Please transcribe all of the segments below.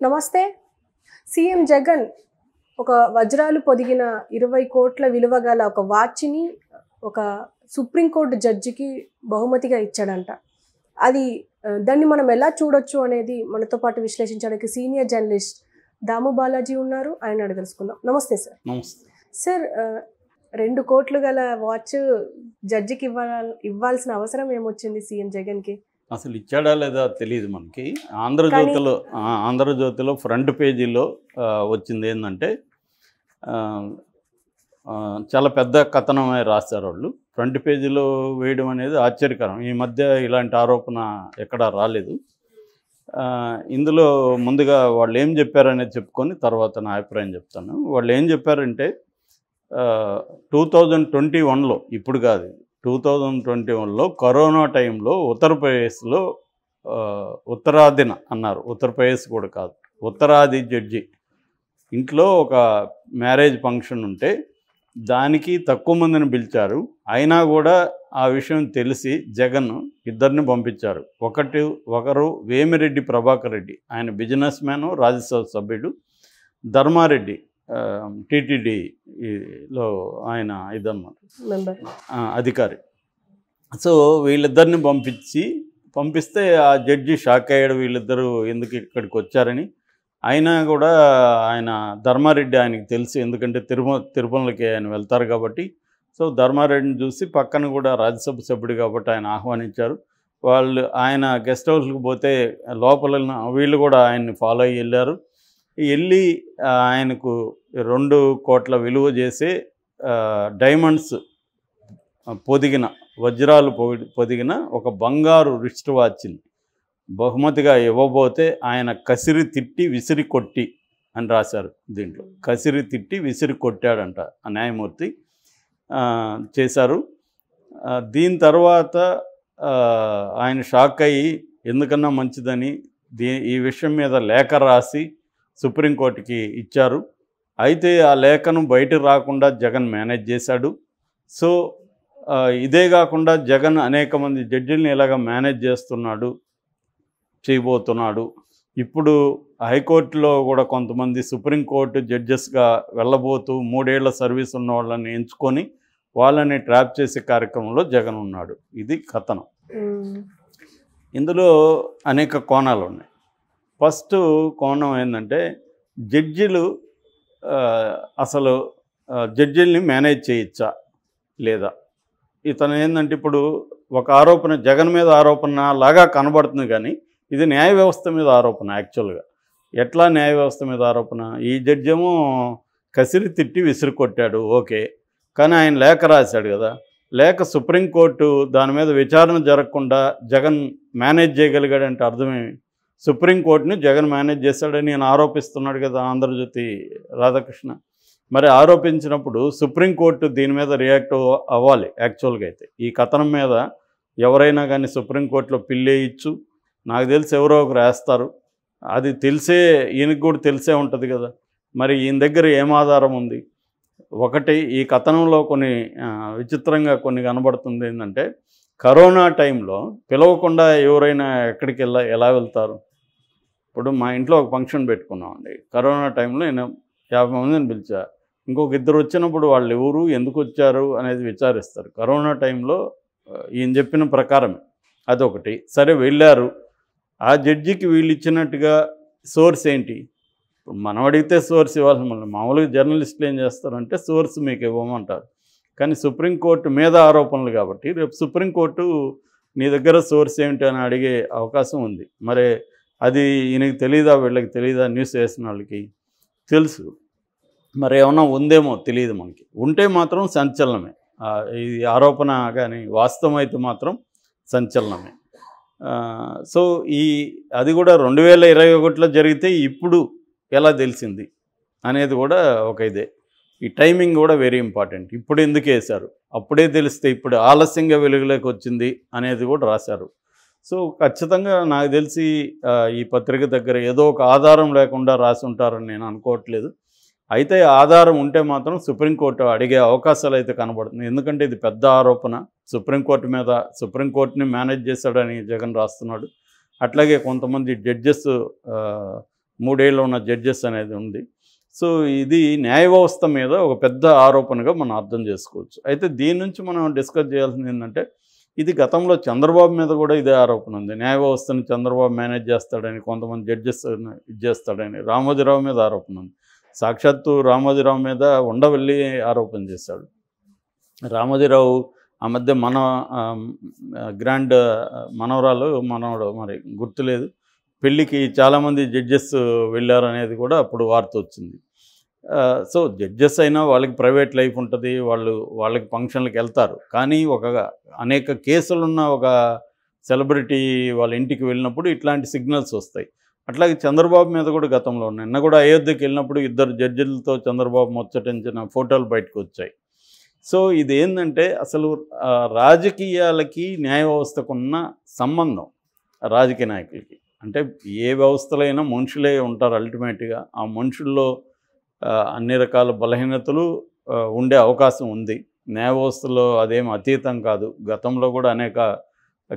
నమస్తే. సీఎం జగన్ ఒక వజ్రాలు పొదిగిన 20 కోట్ల విలువ గల ఒక వాచ్‌ని ఒక సుప్రీంకోర్టు జడ్జికి బహుమతిగా ఇచ్చాడంట. అది దాన్ని మనం ఎలా చూడొచ్చు అనేది మనతో పాటు విశ్లేషించడానికి సీనియర్ జర్నలిస్ట్ దాము బాలాజీ ఉన్నారు. ఆయన అడిగి తెలుసుకుందాం. నమస్తే సార్. నమస్తే సార్, 2 కోట్లు గల వాచ్ జడ్జికి ఇవ్వాల్సిన అవసరం ఏమొచ్చింది సీఎం జగన్‌కి? అసలు ఇచ్చాడా లేదా తెలియదు మనకి. ఆంధ్రజ్యోతిలో ఫ్రంట్ పేజీలో వచ్చింది ఏంటంటే చాలా పెద్ద కథనమే రాశారు వాళ్ళు. ఫ్రంట్ పేజీలో వేయడం అనేది ఆశ్చర్యకరం. ఈ మధ్య ఇలాంటి ఆరోపణ ఎక్కడా రాలేదు. ఇందులో ముందుగా వాళ్ళు ఏం చెప్పారనేది చెప్పుకొని తర్వాత నా అభిప్రాయం చెప్తాను. వాళ్ళు ఏం చెప్పారంటే 2021లో, ఇప్పుడు కాదు, 2021లో కరోనా టైంలో ఉత్తరప్రదేశ్లో ఉత్తరాదిన అన్నారు, ఉత్తరప్రదేశ్ కూడా కాదు, ఉత్తరాది జడ్జి ఇంట్లో ఒక మ్యారేజ్ ఫంక్షన్ ఉంటే దానికి తక్కువ మందిని పిలిచారు. అయినా కూడా ఆ విషయం తెలిసి జగన్ ఇద్దరిని పంపించారు. ఒకరు వేమిరెడ్డి ప్రభాకర్ రెడ్డి, ఆయన బిజినెస్ మ్యాను, రాజ్యసభ సభ్యుడు. ధర్మారెడ్డి టీటీడీలో ఆయన ఇదన్నమాట అధికారి. సో వీళ్ళిద్దరిని పంపిస్తే ఆ జడ్జి షాక్ అయ్యాడు, వీళ్ళిద్దరూ ఎందుకు ఇక్కడికి వచ్చారని. అయినా కూడా ఆయన ధర్మారెడ్డి ఆయనకి తెలుసు, ఎందుకంటే తిరుపతికి ఆయన వెళ్తారు కాబట్టి. సో ధర్మారెడ్డిని చూసి పక్కన కూడా రాజ్యసభ సభ్యుడు కాబట్టి ఆయన ఆహ్వానించారు. ఆయన గెస్ట్ హౌస్కి పోతే లోపల వీళ్ళు కూడా ఆయన్ని ఫాలో అయ్యి వెళ్ళారు. వెళ్ళి ఆయనకు 2 కోట్ల విలువ చేసే డైమండ్స్ పొదిగిన, వజ్రాలు పొదిగిన ఒక బంగారు రిస్ట్ వాచ్ని బహుమతిగా ఇవ్వబోతే ఆయన కసిరి తిట్టి విసిరి కొట్టి అని రాశారు. దీంట్లో కసిరి తిట్టి విసిరి కొట్టాడంట ఆ న్యాయమూర్తి. చేశారు. దీని తర్వాత ఆయన షాక్ అయ్యి ఎందుకన్నా మంచిదని ఈ విషయం మీద లేఖ రాసి సుప్రీంకోర్టుకి ఇచ్చారు. అయితే ఆ లేఖను బయటకు రాకుండా జగన్ మేనేజ్ చేశాడు. సో ఇదే కాకుండా జగన్ అనేక మంది జడ్జిల్ని ఇలాగ మేనేజ్ చేయబోతున్నాడు. ఇప్పుడు హైకోర్టులో కూడా కొంతమంది సుప్రీంకోర్టు జడ్జెస్గా వెళ్ళబోతూ 3 ఏళ్ల సర్వీస్ ఉన్న వాళ్ళని ఎంచుకొని వాళ్ళని ట్రాప్ చేసే కార్యక్రమంలో జగన్ ఉన్నాడు. ఇది కథనం. ఇందులో అనేక కోణాలు ఉన్నాయి. ఫస్ట్ కోణం ఏంటంటే జడ్జిలు అసలు జడ్జిల్ని మేనేజ్ చేయొచ్చా లేదా. ఇతను ఏంటంటే ఇప్పుడు ఒక ఆరోపణ జగన్ మీద ఆరోపణ లాగా కనబడుతుంది, కానీ ఇది న్యాయ వ్యవస్థ మీద ఆరోపణ. యాక్చువల్గా ఎట్లా న్యాయ వ్యవస్థ మీద ఆరోపణ? ఈ జడ్జి ఏమో కసిరి తిట్టి విసిరి కొట్టాడు, ఓకే, కానీ ఆయన లేఖ రాశాడు కదా. లేఖ సుప్రీంకోర్టు దాని మీద విచారణ జరగకుండా జగన్ మేనేజ్ చేయగలిగాడంటే అర్థమేమి? సుప్రీంకోర్టుని జగన్ మేనేజ్ చేశాడని నేను ఆరోపిస్తున్నాడు కదా ఆంధ్రజ్యోతి రాధాకృష్ణ. మరి ఆరోపించినప్పుడు సుప్రీంకోర్టు దీని మీద రియాక్ట్ అవ్వాలి. యాక్చువల్గా అయితే ఈ కథనం మీద ఎవరైనా కానీ సుప్రీంకోర్టులో పిల్లేయచ్చు. నాకు తెలిసి ఎవరో ఒకరు వేస్తారు. అది తెలిసే, ఈయనకు కూడా తెలిసే ఉంటుంది కదా. మరి ఈయన దగ్గర ఏం ఆధారం ఉంది? ఒకటి, ఈ కథనంలో కొన్ని విచిత్రంగా కొన్ని కనబడుతుంది. ఏంటంటే కరోనా టైంలో పిలవకుండా ఎవరైనా ఎక్కడికి ఎలా వెళ్తారు? ఇప్పుడు మా ఇంట్లో ఒక ఫంక్షన్ పెట్టుకున్నామండి. కరోనా టైంలో నేను 50 మందిని పిలిచా. ఇంకొక 2 వచ్చినప్పుడు వాళ్ళు ఎవరు, ఎందుకు వచ్చారు అనేది విచారిస్తారు. కరోనా టైంలో ఈయన చెప్పిన ప్రకారమే అదొకటి. సరే వెళ్ళారు. ఆ జడ్జికి వీళ్ళు ఇచ్చినట్టుగా సోర్స్ ఏంటి? మనం అడిగితే సోర్స్ ఇవ్వాల్సి, మళ్ళీ మామూలుగా జర్నలిస్టులు ఏం చేస్తారంటే సోర్స్ మీకు ఇవ్వమంటారు. కానీ సుప్రీంకోర్టు మీద ఆరోపణలు కాబట్టి రేపు సుప్రీంకోర్టు నీ దగ్గర సోర్స్ ఏమిటి అని అడిగే అవకాశం ఉంది. మరి అది ఈయనకి తెలీదా, వీళ్ళకి తెలీదా? న్యూస్ వేసిన వాళ్ళకి తెలుసు. మరి ఏమన్నా ఉందేమో తెలియదు మనకి. ఉంటే మాత్రం సంచలనమే. ఇది ఆరోపణ కానీ వాస్తవం అయితే మాత్రం సంచలనమే. సో అది కూడా 2021లో జరిగితే ఇప్పుడు ఎలా తెలిసింది అనేది కూడా ఒక ఇదే. ఈ టైమింగ్ కూడా వెరీ ఇంపార్టెంట్. ఇప్పుడు ఎందుకు వేశారు, అప్పుడే తెలిస్తే ఇప్పుడు ఆలస్యంగా వెలుగులోకి వచ్చింది అనేది కూడా రాశారు. సో ఖచ్చితంగా నాకు తెలిసి ఈ పత్రిక దగ్గర ఏదో ఒక ఆధారం లేకుండా రాసి ఉంటారని నేను అనుకోవట్లేదు. అయితే ఆధారం ఉంటే మాత్రం సుప్రీంకోర్టు అడిగే అవకాశాలు అయితే కనబడుతుంది. ఎందుకంటే ఇది పెద్ద ఆరోపణ సుప్రీంకోర్టు మీద. సుప్రీంకోర్టుని మేనేజ్ చేశాడని జగన్ రాస్తున్నాడు. అట్లాగే కొంతమంది జడ్జెస్ 3 ఏళ్ళు ఉన్న జడ్జెస్ అనేది ఉంది. సో ఇది న్యాయ వ్యవస్థ మీద ఒక పెద్ద ఆరోపణగా మనం అర్థం చేసుకోవచ్చు. అయితే దీని నుంచి మనం డిస్కస్ చేయాల్సింది ఏంటంటే, ఇది గతంలో చంద్రబాబు మీద కూడా ఇదే ఆరోపణ ఉంది. న్యాయ వ్యవస్థను చంద్రబాబు మేనేజ్ చేస్తాడని, కొంతమంది జడ్జెస్ ఇది చేస్తాడని రామోజీరావు మీద ఆరోపణ ఉంది. సాక్షాత్తు రామోజీరావు మీద ఉండవల్లి ఆరోపణ చేశాడు. రామోజీరావు ఆ మధ్య మన గ్రాండ్ మనవడు మరి గుర్తులేదు, పెళ్ళికి చాలామంది జడ్జెస్ వెళ్ళారు అనేది కూడా అప్పుడు వార్త వచ్చింది. సో జడ్జెస్ అయినా వాళ్ళకి ప్రైవేట్ లైఫ్ ఉంటుంది, వాళ్ళకి ఫంక్షన్లకు వెళ్తారు. కానీ అనేక కేసులున్న ఒక సెలబ్రిటీ వాళ్ళ ఇంటికి వెళ్ళినప్పుడు ఇట్లాంటి సిగ్నల్స్ వస్తాయి. అట్లాగే చంద్రబాబు మీద కూడా గతంలో ఉన్నాయి. నిన్న కూడా అయోధ్యకి వెళ్ళినప్పుడు 2 జడ్జిలతో చంద్రబాబు ముచ్చటించిన ఫోటోలు బయటకు వచ్చాయి. సో ఇది ఏంటంటే అసలు రాజకీయాలకి న్యాయ వ్యవస్థకున్న సంబంధం, రాజకీయ నాయకులకి అంటే ఏ వ్యవస్థలో అయినా మనుషులే ఉంటారు. అల్టిమేట్గా ఆ మనుషుల్లో అన్ని రకాల బలహీనతలు ఉండే అవకాశం ఉంది. న్యాయ వ్యవస్థలో అదేం అతీతం కాదు. గతంలో కూడా అనేక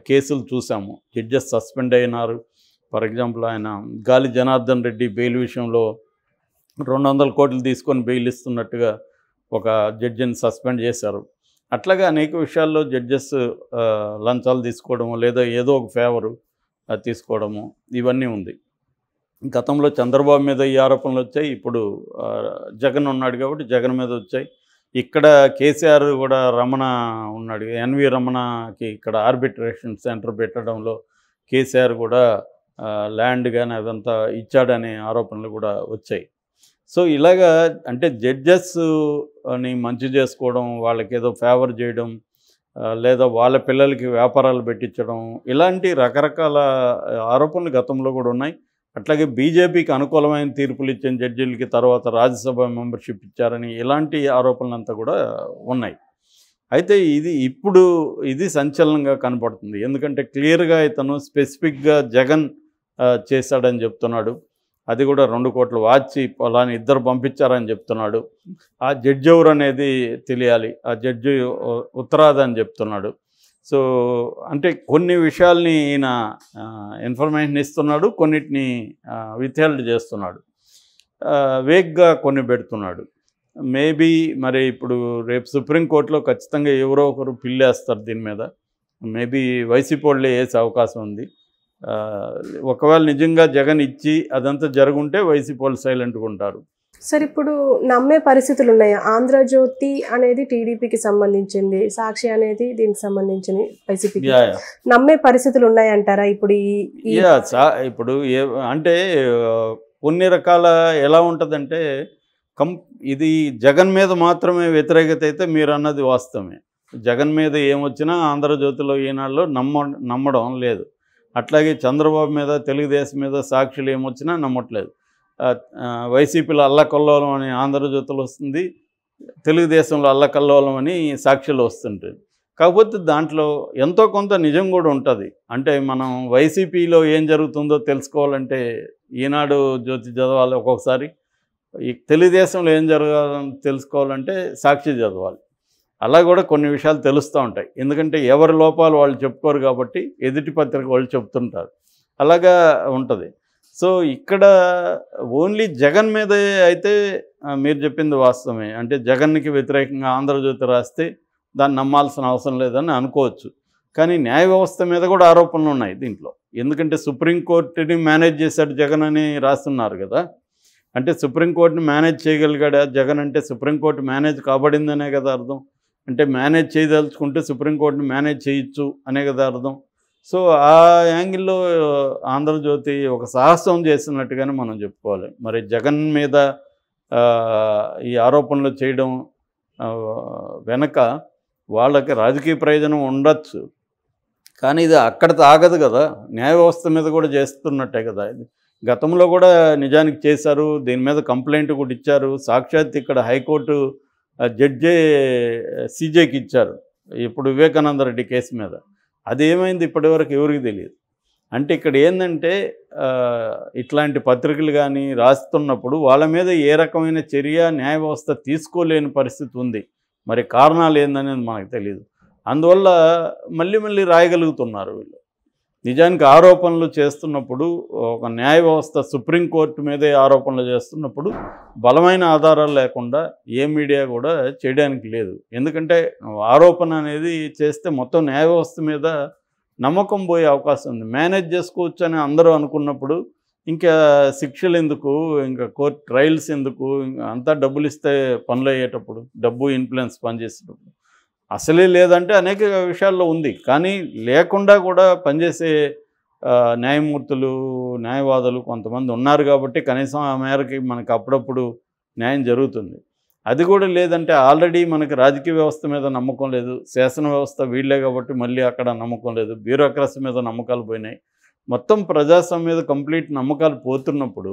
కేసులు చూసాము, జడ్జెస్ సస్పెండ్ అయినారు. ఫర్ ఎగ్జాంపుల్ ఆయన గాలి జనార్దన్ రెడ్డి బెయిల్ విషయంలో 200 కోట్లు తీసుకొని బెయిల్ ఇస్తున్నట్టుగా ఒక జడ్జిని సస్పెండ్ చేశారు. అట్లాగే అనేక విషయాల్లో జడ్జెస్ లంచాలు తీసుకోవడము లేదా ఏదో ఒక ఫేవరు తీసుకోవడము ఇవన్నీ ఉంది. గతంలో చంద్రబాబు మీద ఈ ఆరోపణలు వచ్చాయి. ఇప్పుడు జగన్ ఉన్నాడు కాబట్టి జగన్ మీద వచ్చాయి. ఇక్కడ కేసీఆర్ కూడా రమణ ఉన్నాడు, ఎన్వి రమణకి ఇక్కడ ఆర్బిట్రేషన్ సెంటర్ పెట్టడంలో కేసీఆర్ కూడా ల్యాండ్ కానీ అదంతా ఇచ్చాడనే ఆరోపణలు కూడా వచ్చాయి. సో ఇలాగా అంటే జడ్జెస్ని మంచి చేసుకోవడం, వాళ్ళకి ఏదో ఫేవర్ చేయడం, లేదా వాళ్ళ పిల్లలకి వ్యాపారాలు పెట్టించడం, ఇలాంటి రకరకాల ఆరోపణలు గతంలో కూడా ఉన్నాయి. అట్లాగే బీజేపీకి అనుకూలమైన తీర్పులు ఇచ్చిన జడ్జీలకి తర్వాత రాజ్యసభ మెంబర్షిప్ ఇచ్చారని ఇలాంటి ఆరోపణలంతా కూడా ఉన్నాయి. అయితే ఇది సంచలనంగా కనపడుతుంది. ఎందుకంటే క్లియర్గా ఇతను స్పెసిఫిక్గా జగన్ చేశాడని చెప్తున్నాడు. అది కూడా 2 కోట్ల వాచి అలాని 2 పంపించారని చెప్తున్నాడు. ఆ జడ్జి ఎవరు అనేది తెలియాలి, ఆ జడ్జి ఉత్తరాది అని చెప్తున్నాడు. సో అంటే కొన్ని విషయాల్ని ఈయన ఇన్ఫర్మేషన్ ఇస్తున్నాడు, కొన్నిటిని విత్హెల్డ్ చేస్తున్నాడు, వేగ్గా కొన్ని పెడుతున్నాడు. మేబీ మరి ఇప్పుడు రేపు సుప్రీంకోర్టులో ఖచ్చితంగా ఎవరో ఒకరు పిల్లేస్తారు దీని మీద. మేబీ వైసీపీ వాళ్ళే వేసే అవకాశం ఉంది. ఒకవేళ నిజంగా జగన్ ఇచ్చి అదంతా జరుగుంటే వైసీపీ వాళ్ళు సైలెంట్గా ఉంటారు. సార్ ఇప్పుడు నమ్మే పరిస్థితులు ఉన్నాయా? ఆంధ్రజ్యోతి అనేది టీడీపీకి సంబంధించింది, సాక్షి అనేది దీనికి సంబంధించింది వైసీపీకి. నమ్మే పరిస్థితులు ఉన్నాయంటారా ఇప్పుడు? ఇప్పుడు అంటే కొన్ని రకాల ఎలా ఉంటుందంటే ఇది జగన్ మీద మాత్రమే వ్యతిరేకత అయితే మీరు అన్నది వాస్తవమే. జగన్ మీద ఏమొచ్చినా ఆంధ్రజ్యోతిలో ఈనాడులో నమ్మడం లేదు. అట్లాగే చంద్రబాబు మీద, తెలుగుదేశం మీద, సాక్షులు ఏమొచ్చినా నమ్మట్లేదు. వైసీపీలో అల్లకల్లోలం అని ఆంధ్రజ్యోతిలో వస్తుంది, తెలుగుదేశంలో అల్లకల్లోలం అని సాక్షులు వస్తుంటుంది. కాకపోతే దాంట్లో ఎంతో కొంత నిజం కూడా ఉంటుంది. అంటే మనం వైసీపీలో ఏం జరుగుతుందో తెలుసుకోవాలంటే ఈనాడు జ్యోతి చదవాలి ఒక్కొక్కసారి, ఈ తెలుగుదేశంలో ఏం జరగాలని తెలుసుకోవాలంటే సాక్షి చదవాలి. అలా కూడా కొన్ని విషయాలు తెలుస్తూ ఉంటాయి. ఎందుకంటే ఎవరి లోపాలు వాళ్ళు చెప్పుకోరు కాబట్టి ఎదుటి పత్రిక వాళ్ళు చెప్తుంటారు, అలాగా ఉంటుంది. సో ఇక్కడ ఓన్లీ జగన్ మీదే అయితే మీరు చెప్పింది వాస్తవమే. అంటే జగన్కి వ్యతిరేకంగా ఆంధ్రజ్యోతి రాస్తే దాన్ని నమ్మాల్సిన అవసరం లేదని అనుకోవచ్చు. కానీ న్యాయ వ్యవస్థ మీద కూడా ఆరోపణలు ఉన్నాయి దీంట్లో. ఎందుకంటే సుప్రీంకోర్టుని మేనేజ్ చేశాడు జగన్ అని రాస్తున్నారు కదా. అంటే సుప్రీంకోర్టుని మేనేజ్ చేయగలిగాడా జగన్ అంటే? సుప్రీంకోర్టు మేనేజ్ కాబడిందనే కదా అర్థం. అంటే మేనేజ్ చేయదలుచుకుంటే సుప్రీంకోర్టుని మేనేజ్ చేయొచ్చు అనే కదా అర్థం. సో ఆ యాంగిల్లో ఆంధ్రజ్యోతి ఒక సాహసం చేస్తున్నట్టుగానే మనం చెప్పుకోవాలి. మరి జగన్ మీద ఈ ఆరోపణలు చేయడం వెనక వాళ్ళకి రాజకీయ ప్రయోజనం ఉండొచ్చు, కానీ ఇది అక్కడితో ఆగదు కదా, న్యాయ వ్యవస్థ మీద కూడా చేస్తున్నట్టే కదా. ఇది గతంలో కూడా నిజానికి చేశారు, దీని మీద కంప్లైంట్ కూడా ఇచ్చారు. సాక్షాత్ ఇక్కడ హైకోర్టు జడ్జే సీజేకి ఇచ్చారు ఇప్పుడు వివేకానంద రెడ్డి కేసు మీద. అదేమైంది ఇప్పటివరకు ఎవరికి తెలియదు. అంటే ఇక్కడ ఏంటంటే ఇట్లాంటి పత్రికలు కానీ రాస్తున్నప్పుడు వాళ్ళ మీద ఏ రకమైన చర్య న్యాయ వ్యవస్థ తీసుకోలేని పరిస్థితి ఉంది. మరి కారణాలు ఏందనేది మనకు తెలియదు. అందువల్ల మళ్ళీ రాయగలుగుతున్నారు వీళ్ళు. నిజానికి ఆరోపణలు చేస్తున్నప్పుడు ఒక న్యాయ వ్యవస్థ సుప్రీంకోర్టు మీదే ఆరోపణలు చేస్తున్నప్పుడు బలమైన ఆధారాలు లేకుండా ఏ మీడియా కూడా చేయడానికి లేదు. ఎందుకంటే ఆరోపణ అనేది చేస్తే మొత్తం న్యాయ వ్యవస్థ మీద నమ్మకం పోయే అవకాశం ఉంది. మేనేజ్ చేసుకోవచ్చు అని అందరూ అనుకున్నప్పుడు ఇంకా శిక్షలు ఎందుకు, ఇంకా కోర్టు ట్రయల్స్ ఎందుకు, అంతా డబ్బులు ఇస్తే పనులు అయ్యేటప్పుడు, డబ్బు ఇన్ఫ్లుయెన్స్ పనిచేసేటప్పుడు అసలే లేదంటే అనేక విషయాల్లో ఉంది. కానీ లేకుండా కూడా పనిచేసే న్యాయమూర్తులు, న్యాయవాదులు కొంతమంది ఉన్నారు కాబట్టి కనీసం ఆ మేరకి మనకు అప్పుడప్పుడు న్యాయం జరుగుతుంది. అది కూడా లేదంటే ఆల్రెడీ మనకి రాజకీయ వ్యవస్థ మీద నమ్మకం లేదు, శాసన వ్యవస్థ వీళ్ళే కాబట్టి మళ్ళీ అక్కడ నమ్మకం లేదు, బ్యూరోక్రసీ మీద నమ్మకాలు పోయినాయి, మొత్తం ప్రజాస్వామ్యం మీద కంప్లీట్ నమ్మకాలు పోతున్నప్పుడు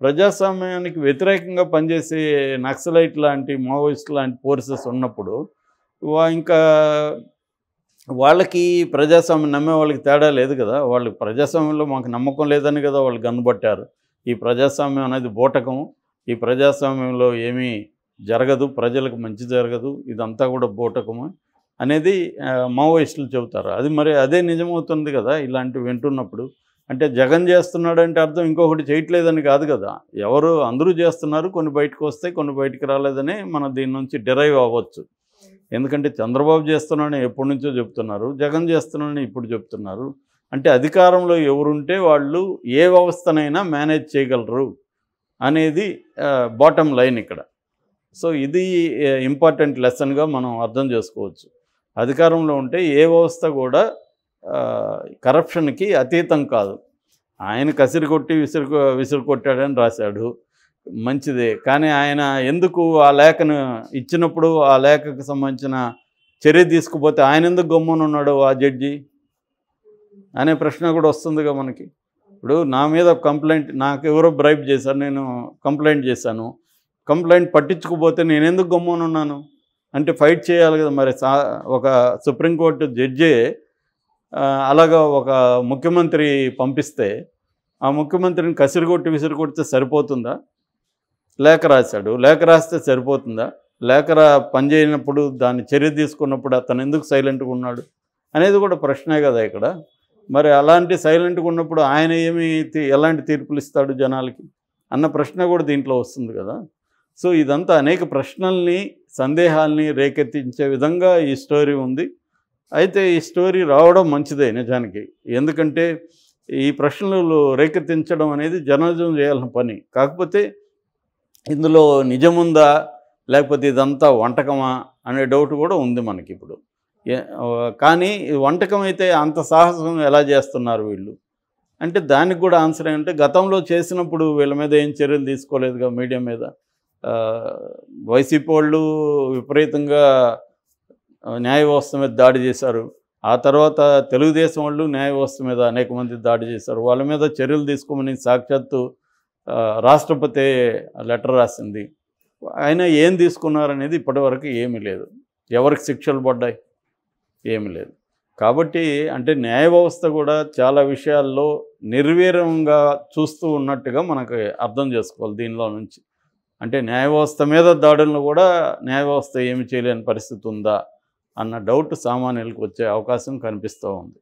ప్రజాస్వామ్యానికి వ్యతిరేకంగా పనిచేసే నక్సలైట్ లాంటి, మావోయిస్ట్ లాంటి ఫోర్సెస్ ఉన్నప్పుడు ఇంకా వాళ్ళకి ప్రజాస్వామ్యం నమ్మే వాళ్ళకి తేడా లేదు కదా. వాళ్ళు ప్రజాస్వామ్యంలో మాకు నమ్మకం లేదని కదా వాళ్ళు గన్నుబట్టారు. ఈ ప్రజాస్వామ్యం అనేది బూటకము, ఈ ప్రజాస్వామ్యంలో ఏమీ జరగదు, ప్రజలకు మంచి జరగదు, ఇదంతా కూడా బూటకము అనేది మావోయిస్టులు చెబుతారు. అది మరి అదే నిజమవుతుంది కదా ఇలాంటివి వింటున్నప్పుడు. అంటే జగన్ చేస్తున్నాడంటే అర్థం ఇంకొకటి చేయట్లేదని కాదు కదా. ఎవరు అందరూ చేస్తున్నారు, కొన్ని బయటకు వస్తాయి, కొన్ని బయటికి రాలేదని మనం దీని నుంచి డిరైవ్ అవ్వచ్చు. ఎందుకంటే చంద్రబాబు చేస్తున్నాడని ఎప్పటి నుంచో చెప్తున్నారు, జగన్ చేస్తున్నాడని ఇప్పుడు చెప్తున్నారు. అంటే అధికారంలో ఎవరుంటే వాళ్ళు ఏ వ్యవస్థనైనా మేనేజ్ చేయగలరు అనేది బాటమ్ లైన్ ఇక్కడ. సో ఇది ఇంపార్టెంట్ లెసన్గా మనం అర్థం చేసుకోవచ్చు. అధికారంలో ఉంటే ఏ వ్యవస్థ కూడా కరప్షన్కి అతీతం కాదు. ఆయన కసిరి కొట్టి విసురు కొట్టాడని రాశాడు, మంచిదే. కానీ ఆయన ఎందుకు ఆ లేఖను ఇచ్చినప్పుడు ఆ లేఖకు సంబంధించిన చర్య తీసుకుపోతే ఆయన ఎందుకు గమ్మున ఉన్నాడు ఆ జడ్జి అనే ప్రశ్న కూడా వస్తుందిగా మనకి. ఇప్పుడు నా మీద కంప్లైంట్, నాకు ఎవరో బ్రైబ్ చేశారు, నేను కంప్లైంట్ చేశాను, కంప్లైంట్ పట్టించుకుపోతే నేను ఎందుకు గమ్మున ఉన్నాను అంటే ఫైట్ చేయాలి కదా. మరి ఒక సుప్రీంకోర్టు జడ్జే అలాగా ఒక ముఖ్యమంత్రి పంపిస్తే ఆ ముఖ్యమంత్రిని కసిరికొట్టి విసిరికొడితే సరిపోతుందా? లేఖ రాశాడు, లేఖ రాస్తే సరిపోతుందా? లేఖ పనిచేయనప్పుడు దాన్ని చర్య తీసుకున్నప్పుడు అతను ఎందుకు సైలెంట్గా ఉన్నాడు అనేది కూడా ప్రశ్నే కదా ఇక్కడ. మరి అలాంటి సైలెంట్గా ఉన్నప్పుడు ఆయన ఎలాంటి తీర్పులు ఇస్తాడు జనాలకి అన్న ప్రశ్న కూడా దీంట్లో వస్తుంది కదా. సో ఇదంతా అనేక ప్రశ్నల్ని, సందేహాల్ని రేకెత్తించే విధంగా ఈ స్టోరీ ఉంది. అయితే ఈ స్టోరీ రావడం మంచిదే నిజానికి. ఎందుకంటే ఈ ప్రశ్నలు రేకెత్తించడం అనేది జర్నలిజం చేయాల్సిన పని. కాకపోతే ఇందులో నిజముందా లేకపోతే ఇదంతా వంటకమా అనే డౌట్ కూడా ఉంది మనకి ఇప్పుడు. కానీ వంటకం అయితే అంత సాహసం ఎలా చేస్తున్నారు వీళ్ళు అంటే దానికి కూడా ఆన్సర్ ఏంటంటే గతంలో చేసినప్పుడు వీళ్ళ మీద ఏం చర్యలు తీసుకోలేదుగా. మీడియా మీద వైసీపీ వాళ్ళు విపరీతంగా న్యాయ వ్యవస్థ మీద దాడి చేశారు. ఆ తర్వాత తెలుగుదేశం వాళ్ళు న్యాయ వ్యవస్థ మీద అనేక మంది దాడి చేశారు. వాళ్ళ మీద చర్యలు తీసుకోమని సాక్షాత్తు రాష్ట్రపతి లెటర్ రాసింది. అయినా ఏం తీసుకున్నారనేది ఇప్పటివరకు ఏమీ లేదు. ఎవరికి శిక్షలు పడ్డాయి? ఏమీ లేదు. కాబట్టి అంటే న్యాయ వ్యవస్థ కూడా చాలా విషయాల్లో నిర్వీర్యంగా చూస్తూ ఉన్నట్టుగా మనకు అర్థం చేసుకోవాలి దీనిలో నుంచి. అంటే న్యాయ వ్యవస్థ మీద దాడులను కూడా న్యాయ వ్యవస్థ ఏమి చేయలేని పరిస్థితి ఉందా అన్న డౌట్ సామాన్యులకు వచ్చే అవకాశం కనిపిస్తూ ఉంది.